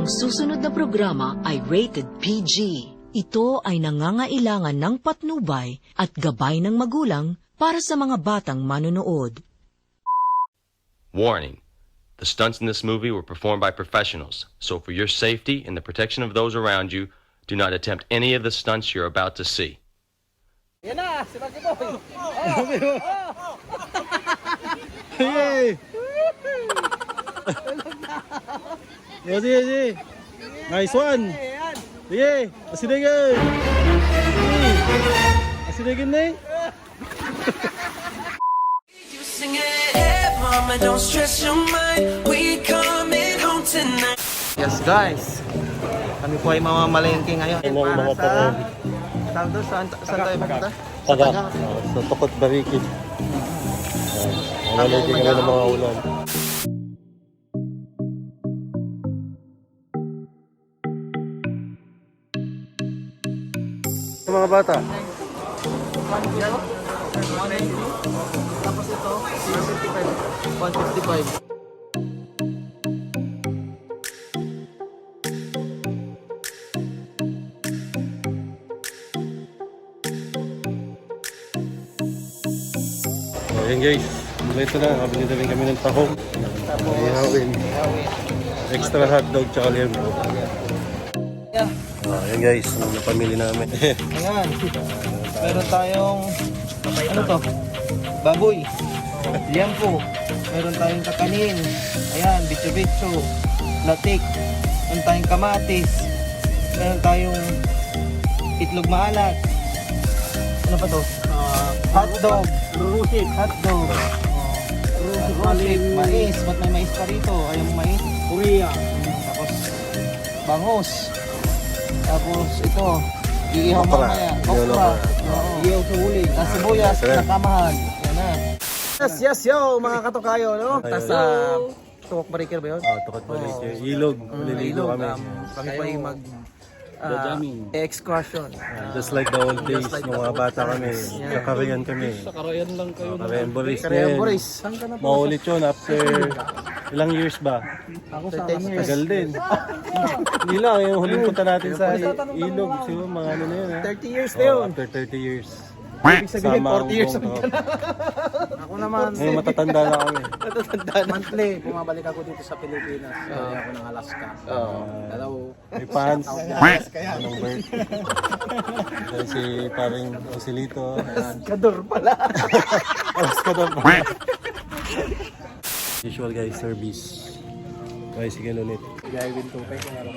Ang susunod na programa ay rated PG. Ito ay nangangailangan ng patnubay at gabay ng magulang para sa mga batang manonood. Warning. The stunts in this movie were performed by professionals, so for your safety and the protection of those around you, do not attempt any of the stunts you're about to see. Yan na, si Rocky Boy. Hey! Sige. Nice one. Sige, asinigin. Asinigin na eh. You sing it, hey mama, don't stress your mind. We coming home tonight. Yes guys, kami po ay mamamalengke ngayon para sa tawag doon, saan tayo pupunta? Taga. Sa Tukot Bariki. Mamalagay kami ng mga ulan. Sa mga bata. Tapos ito, 155. Ayan guys, ito na, kabili na rin kami ng tahong. Ihawin. Extra hotdog tsaka liempo. Yeah. Ayan guys, ang napamili namin. Ayan, meron tayong, ano to? Baboy, liempo, meron tayong kakanin, ayan, bitso-bitso, latik, meron tayong kamatis, meron tayong itlog maalat, ano pa to? Hotdog, hotdog, rusit, mais, ba't may mais pa rito? Ayong mais? Korea. Tapos, bangus. Tapos ito, iihaw Okra. mamaya. Iihaw na Okra. okra. Iihaw sa huli. Tapos sibuyas, Sarap. nakamahan. Yan na. Yes, yo, mga katokayo, no? Tapos Tukok Bariker ba yun? Tukot Bariki. Ilog. Maliligo kami. Kami pa yung mag excursion. Just like the old days, nung mga bata kami. Sa Karayan kami. Sa Karayan lang kayo. Karayan Boris. Karayan Boris. Maulit yun after ilang years ba? Ako sa 10 years. Tagal din. Hindi lang, yung huling punta natin sa ilog. Siguro mga ano na yun. 30 years na yun. After 30 years. Ibig sabihin, Sama 40 years ang na buong Ako naman, Ngayon matatanda na kami. monthly, bumabalik ako dito sa Pilipinas. Kaya ako ng Alaska. Hello. May pants. Anong bird? Dahil si paring Joselito. Kador pala. Alas ka doon. Usual guys, service. Tricycle ulit. Gawin to kay kung araw.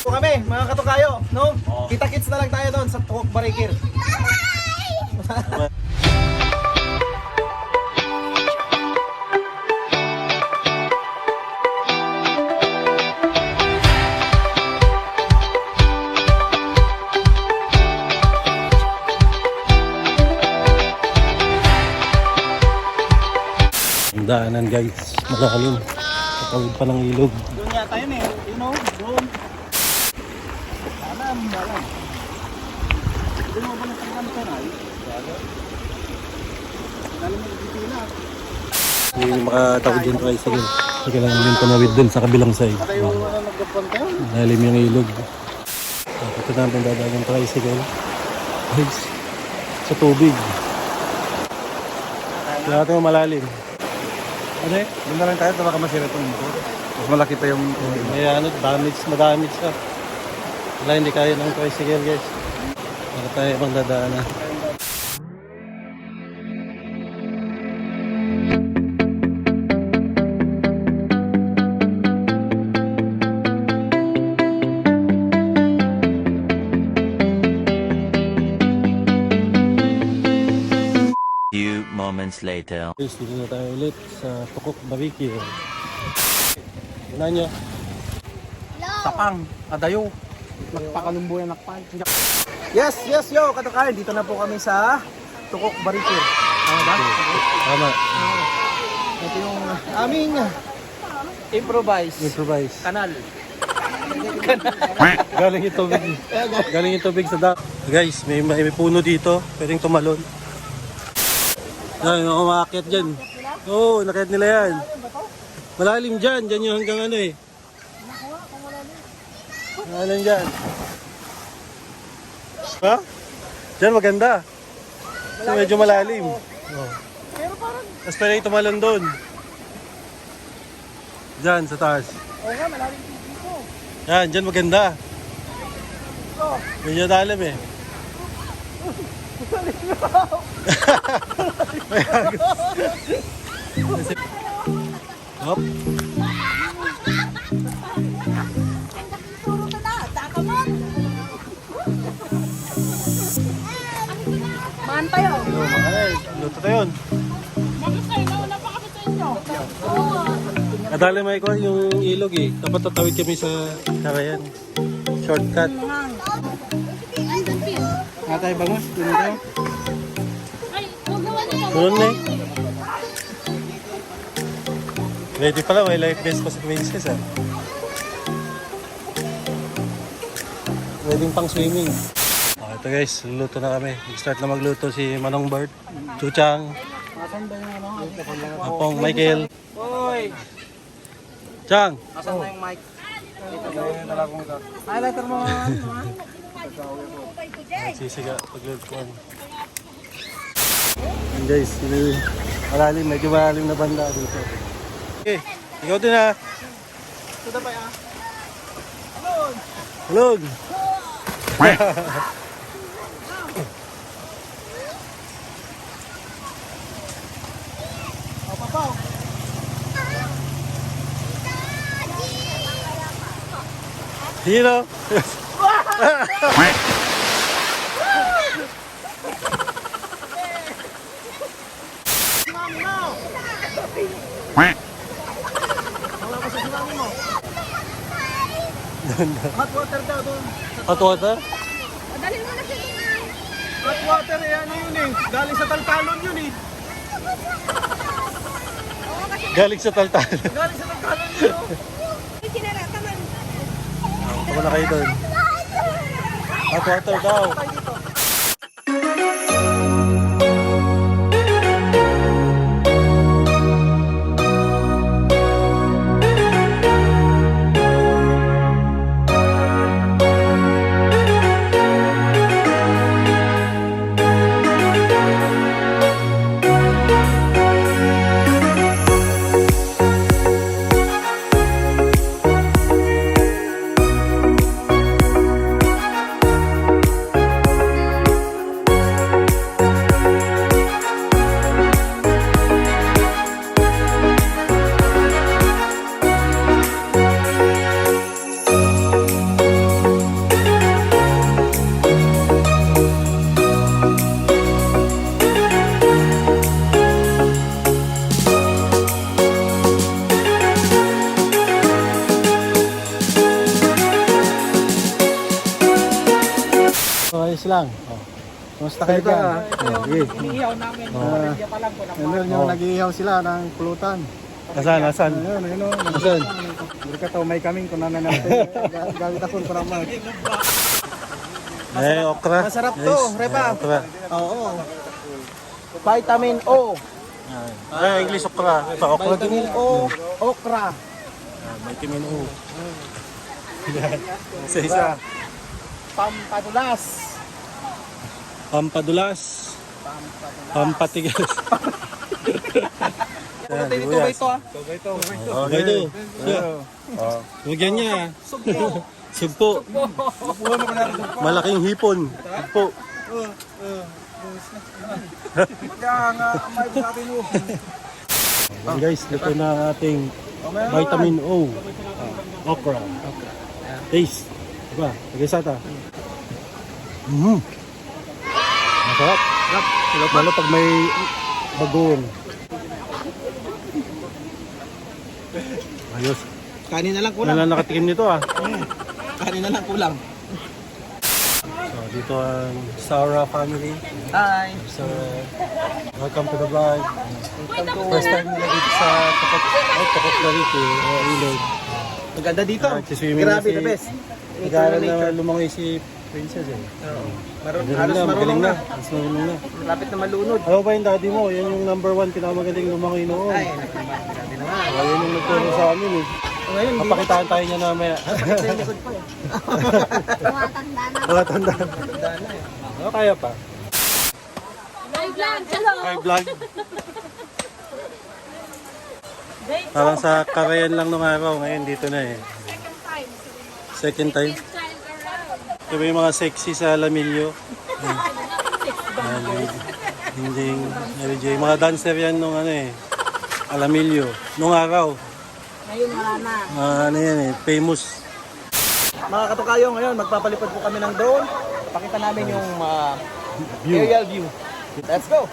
Kami, mga katukayo, no? Kita-kits na lang tayo doon sa Tukok Barikir. Ang daanan guys, malalim. Katawid pa ng ilog. Doon yata yun eh, you know, doon. Alam. Doon mo ba natanggan ka na? Galing mo dito na. Hindi makatawid yung tricycle. Kasi kailangan din tumawid dun sa kabilang side. Tayo nagkapunta yun. Malalim yung ilog. Ito natin dadaan yung tricycle. Guys, sa tubig. Kailangan natin yung malalim. Ano eh? Doon na lang tayo, baka masira itong motor. Mas malaki pa yung... May ano, damage ka. Wala, hindi kaya ng tricycle guys. Baka tayo ibang dadaanan. Few moments later. Guys, dito na tayo ulit sa Tukok Bariki. Unahan nyo. Tapang, adayo. Nagpakalumbo yan, nakpan. Yes, yo, katukayo. Dito na po kami sa Tukok Barikir. Tama ba? Tama. Ito yung aming improvise kanal. Galing yung tubig. Galing yung tubig sa dam. Guys, may puno dito. Pwedeng tumalon. Yan, yung umakit dyan. Oo, nakayat nila yan. Malalim dyan. Dyan yung hanggang ano eh. Malalim dyan. Ha? Dyan maganda. So, medyo malalim. Oh. Tapos pwede tumalon doon. Dyan sa taas. Oo nga, malalim dito. Yan, dyan maganda. Medyo dalim eh. Hop. Maan pa yun. Luto tayo yun. Kadali may ko yung ilog eh. Dapat tatawid kami sa karayan. Shortcut. Natay bangus, dito tayo. Doon na eh. Ready pala, may life vest pa sa Princess ah. Ready pang swimming. Okay, ito guys, luluto na kami. Start na magluto si Manong Bert, Chuchang, Asan ba yung ano? Apong Michael. Hoy! Chang! Asan na yung mic? Highlighter mo nga. Sisiga, pagluto ko. And guys, malalim, medyo malalim na banda dito. Okay, ikaw din ha. Suda pa ya. Hulog! Papaw. Hero! Hot water daw doon. Hot water? Dalhin mo na siya doon. Hot water eh, ano yun eh. Galing sa taltalon yun eh. Galing sa taltal. Galing sa taltalon yun. Sinarata man. Tama na kayo doon. Hot water daw. Ayos lang. Oh. Kumusta kayo dyan? Sige. Iniihaw namin. Ah. Hindi pa lang ko Ano yung nag-iihaw sila ng pulutan? Asan? Ayun. Asan? Hindi ka may kaming kung namin natin. Gawit ako ko naman. Okra. Masarap to, Repa. Okra. Oo. Vitamin O. English okra. Ito, okra din. Vitamin O. Okra. Vitamin O. Isa. Pampadulas. Pampadulas. Pampatigas. Ito ito ah. Okay ito. Lagyan niya. Sugpo. Malaking hipon. Sugpo. Kaya nga, may sabi mo. Guys, luto na ang ating vitamin O. Okra. Taste. Diba? Lagay sa ata. Masarap. Lalo pag may bagoong. Ayos. Kanin na lang kulang. Wala nakatikim nito ah. Kanin na lang kulang. So, dito ang Saura family. Hi. So, welcome to the vlog. First time nila dito sa Tokok Barito, Ilog. Maganda dito. Swimming Grabe, si- the best. Nag-aaral na lumangoy si princess eh. Oo. Magaling Halos na, marunong magaling na. na. Mas marunong na. Malapit na malunod. Ano ba yung daddy mo? Yan yung number 1 pinakamagaling lumangoy noon. Ay, grabe naman. Oh, yan yung nagturo sa amin eh. Ngayon, hindi Papakitaan tayo niya namaya. sa likod pa eh. Tumatanda na. Mga tanda. Tanda na eh. Ano kaya pa? May vlog, hello. May vlog. Parang sa Carayan lang nung araw. Ngayon dito na eh. Second time. Ito ba yung mga sexy sa Lamillo? Hindi, Mary J. Mga dancer yan nung ano eh. Alamillo. Nung araw. Ngayon wala na. Ano yan eh. Famous. Mga katukayo, ngayon magpapalipad po kami ng drone. Pakita namin yung aerial view. Let's go!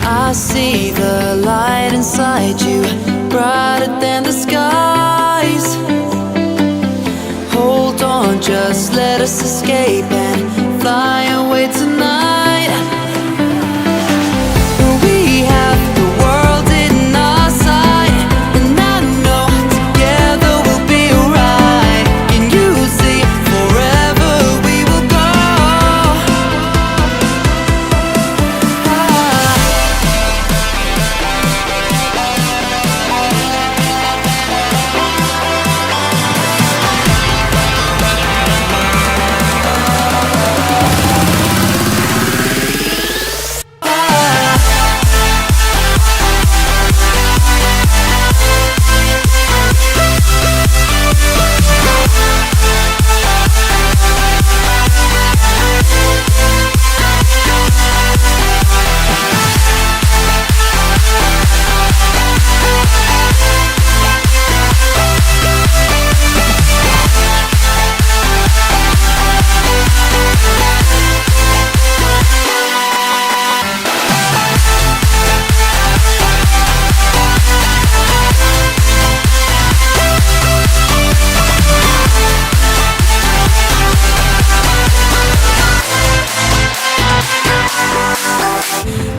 I see the light inside you, brighter than the skies. Hold on, just let us escape and fly away tonight. We have the world in our sight, and I know together we'll be alright. Can you see forever we will go?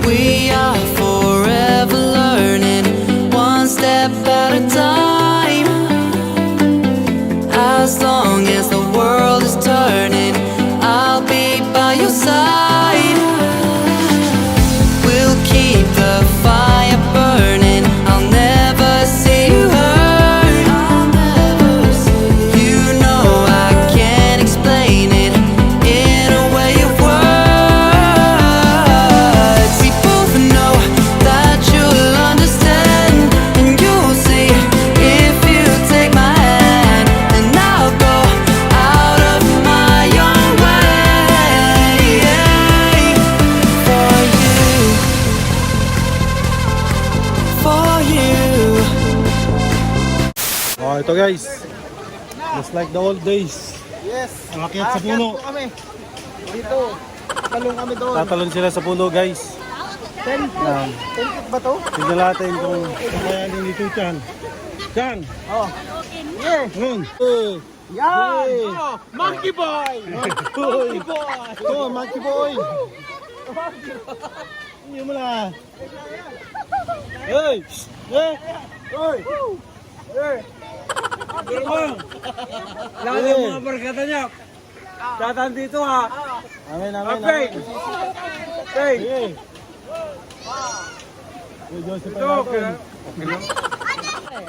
We are forever learning, one step at a time. As long as the world is turning, I'll be by your side. We'll keep the fire burning, I'll never see you hurt. You know I can't explain it in a way of words. We both know that you'll understand, and you'll see if you take my hand, and I'll go out of my own way for you, for you. Oh, ito guys. Just like the old days. Yes! Akyat sa puno. po kami. Dito. Talong kami doon. Tatalon sila sa puno guys. 10 feet ba to? Tignan natin kung kakayanin dito Chan. Chan! Oh. Yeah! Ngayon! Yan! Hey! Oh, monkey boy! Monkey boy! Oh, monkey boy! Hindi mo na. Hey! Hey! Hoy! Hey! Lahat ng mga barkada niya. Datan dito ha. Amen, amen, amen. Hey! Hey! Hey, Joseph natin.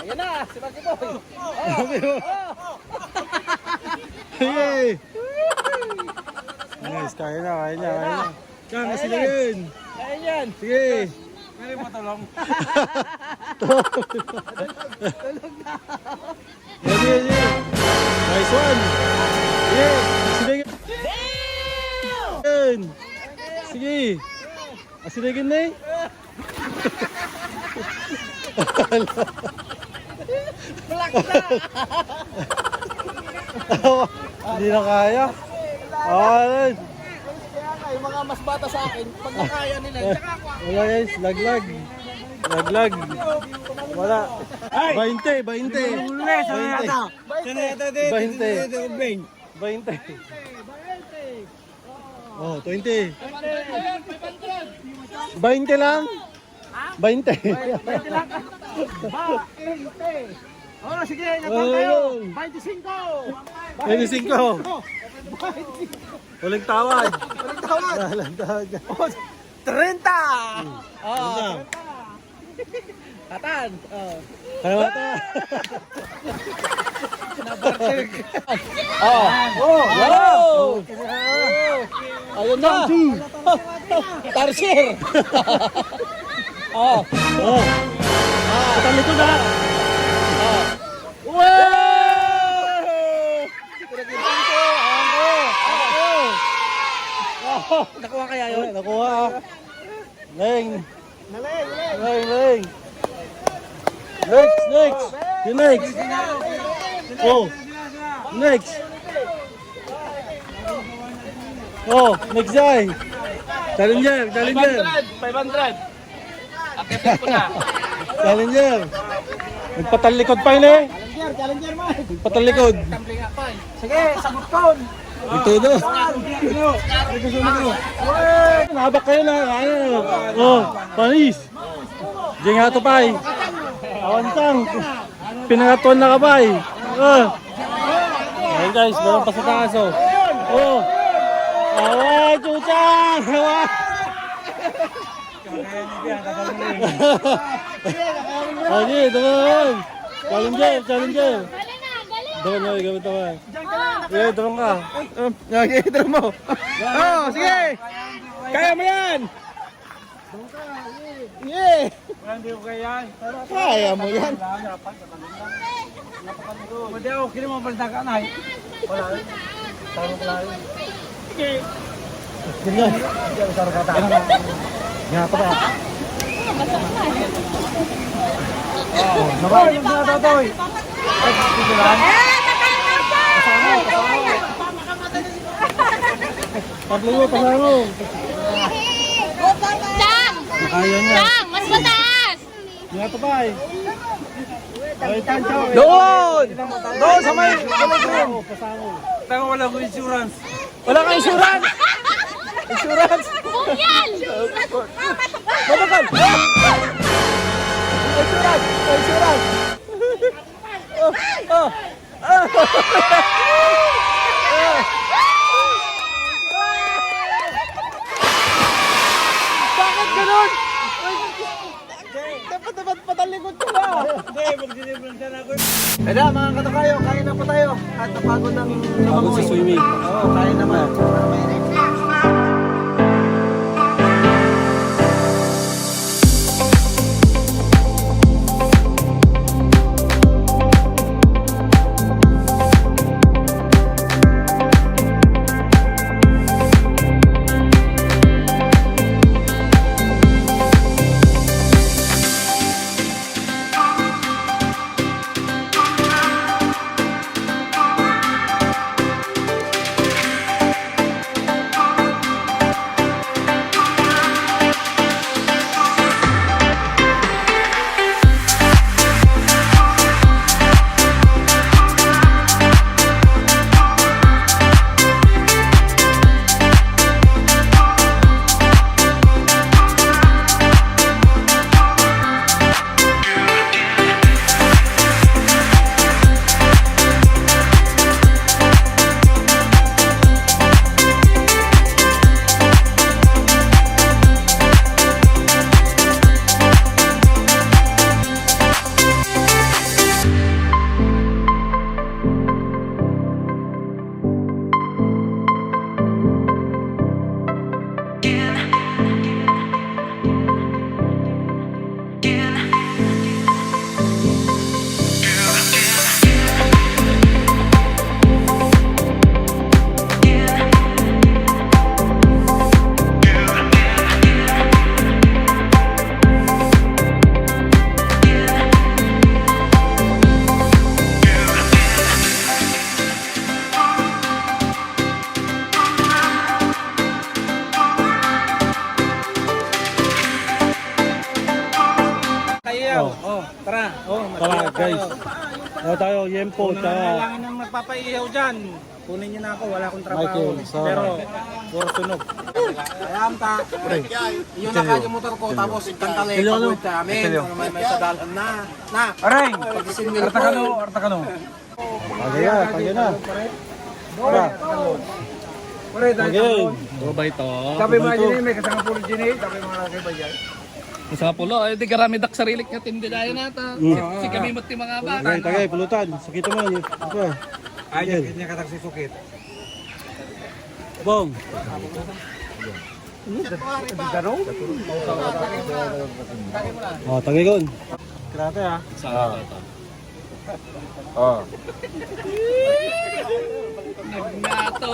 Yan na! Si monkey boy! Hey! Guys, kaya na, kaya na, kaya na. Yan, nasilagin. Ayan yan! Sige. Pwede mo talong? Ready, ready. Nice one. Sige, nasilagin. Yan. Sige. Nasilagin na eh. Hindi na kaya. Alright. Kaya nga, yung mga mas bata sa akin, pag nakaya nila, tsaka ako. Wala guys, laglag. Laglag. Wala. 20, 20. 20. 20. 20. Oh, 20. 20 lang? 20. Oh, sige, natawag tayo. 25. 25. Huling tawad. Walang tawad. Walang tawad. 30. Ano? Atan. Kalamata. Oh. Ayun na. Tarsier. Oh. Patali ko na. Nakuha kaya yun? Nakuha. Leng. Naling. Leng. Next. You next. Oh. Next. Oh, next guy. Challenger. 500. Akit ko na. Challenger. Nagpatalikod pa yun eh. Challenger man. Nagpatalikod. Sige, sagot ko. Ito na. Nabak kayo na. Ano? Oh, panis. Diyan nga ito pay. Awansang. Pinangatuan na kabay. Ayun guys, meron pa sa taas oh. Oh. Away, chuchang! Away! Okay, doon. Challenger. Doon na, gamit ako eh. Yeah, doon ka. Okay, ito mo. Oh, sige. Kaya mo yan. Yeah. Hindi ko kaya yan. Kaya mo yan. Hindi ako, kini mo baldakan ay. Wala. Sige. Ganyan. Nga pa ba? Nabaw yung sinatotoy. Paglingo, pasano. Chang! Kaya niya. Chang! Mas mataas! Nga pa ba eh. Ay, tancho. Doon sa may green. Tayo wala ko insurance. Wala kang insurance. Bungyan! Mabakal. Insurance. Bakit ganun? Dapat patalikod ko ba? Hindi, mag-deliver siya na ako. Kaya mga katakayo, kaya na po tayo. At napagod ng Pagod sa swimming. Oo, kaya naman. Para mainit. Tara guys. Tayo, yempo. Kailangan nang magpapaihaw dyan. kunin niyo na ako, wala akong trabaho. Michael, so- Pero, puro tunog. Ayam ta. Yung naka yung motor ko, tapos kantale, pagod sa amin. May sadalan na. Na! Aray! Artakano. Tagay na. Pare, Tagay. sabi ba dyan may kasama puro dyan sabi mga laki ba dyan? Sa pulo, di karami dak sarilik nga tindi dayo nata. Si kami mati mga bata. Tagay, pulutan. Sakita mo. Ito. Ay, dyan niya katak si Sukit. Bong. Oh, tagay kon. Krate ha. Nagnato.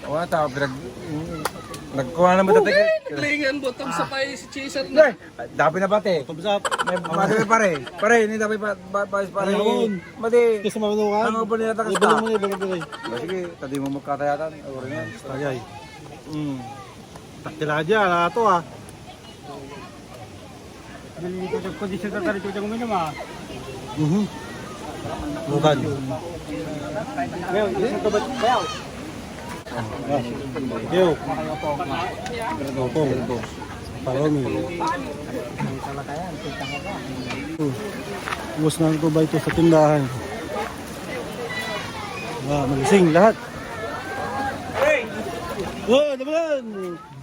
Wala tao, nagkuha naman dati. Naglingan bottom sa pay si Chaser na. Dapat na bate. Tumsap. May pare. Pare, hindi dapat pare. Ayun. Mati. Kasi manunukan. Ano ba nila takas Ibalik ka? mo na, ibalik mo na. Sige, tadi mo magkatayatan. Ako rin yan. Tagay. Takila dyan, ito ah. Kondisyon ka tayo dyan uminom ah. Bukan. Ngayon, isang tabat. Ngayon. Yo. Opo. Paromi. Ubus na ito ba ito sa tindahan? Magising lahat. Oh, naman!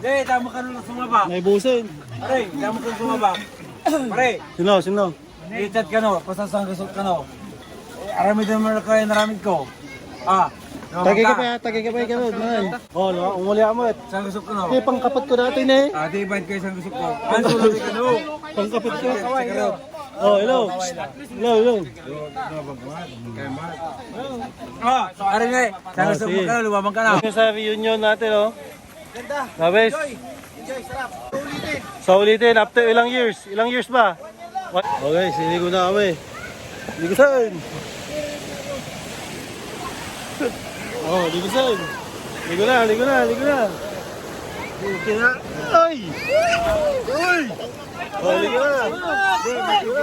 Hey, tama ka nung sumaba. Naibusin. Pare, tama ka nung sumaba. Pare, Sino? itat ka no, pasasang gasot ka no. Aramid naman kayo naramid ko. Tagay ka pa ikaw, man. Oh, umuli mo. Sang gasot ka no. Eh, pangkapat ko natin eh. Di bad kayo sang gasot ko. Ano sulit ka no? Pangkapat ko. Oh, hello. Hello. Aray nga eh. Sang gasot mo sige. ka no, lumabang ka na. Sa reunion natin, oh. Ganda. Sabes. Sa ulitin, after ilang years? Ilang years ba? Okay, sinigo na kami. Ligusan! Oh, ligusan! Ligo na! Okay na! Ay! Uy! Oh, ligo na! Video!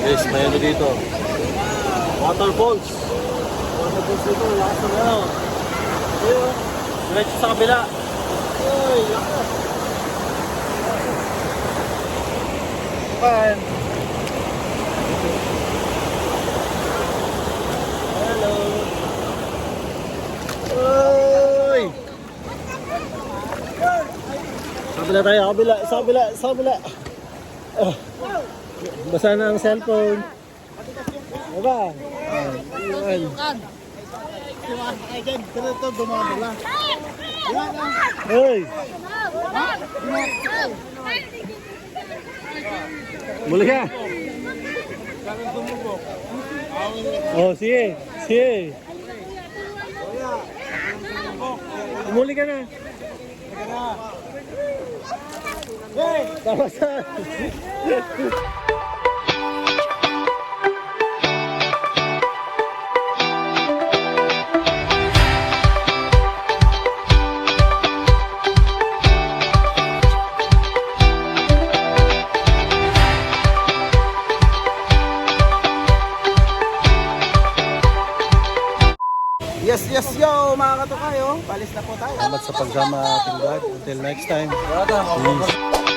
Guys, may ano dito? Waterfalls. Waterfalls dito, lakas na ano. Ayun, diretso sa kabila. Ay, lakas. Pan. Hello. Ay. Kabila tayo, sa kabila. Basa na ang cellphone. Diba? Ayun. Hey! Muli ka! Oh, sige! Muli ka na! Hey! Tama sa... Yes, yes, yo, mga katukayo. Palis na po tayo. Salamat sa pagsama ating vlog. Until next time. Peace.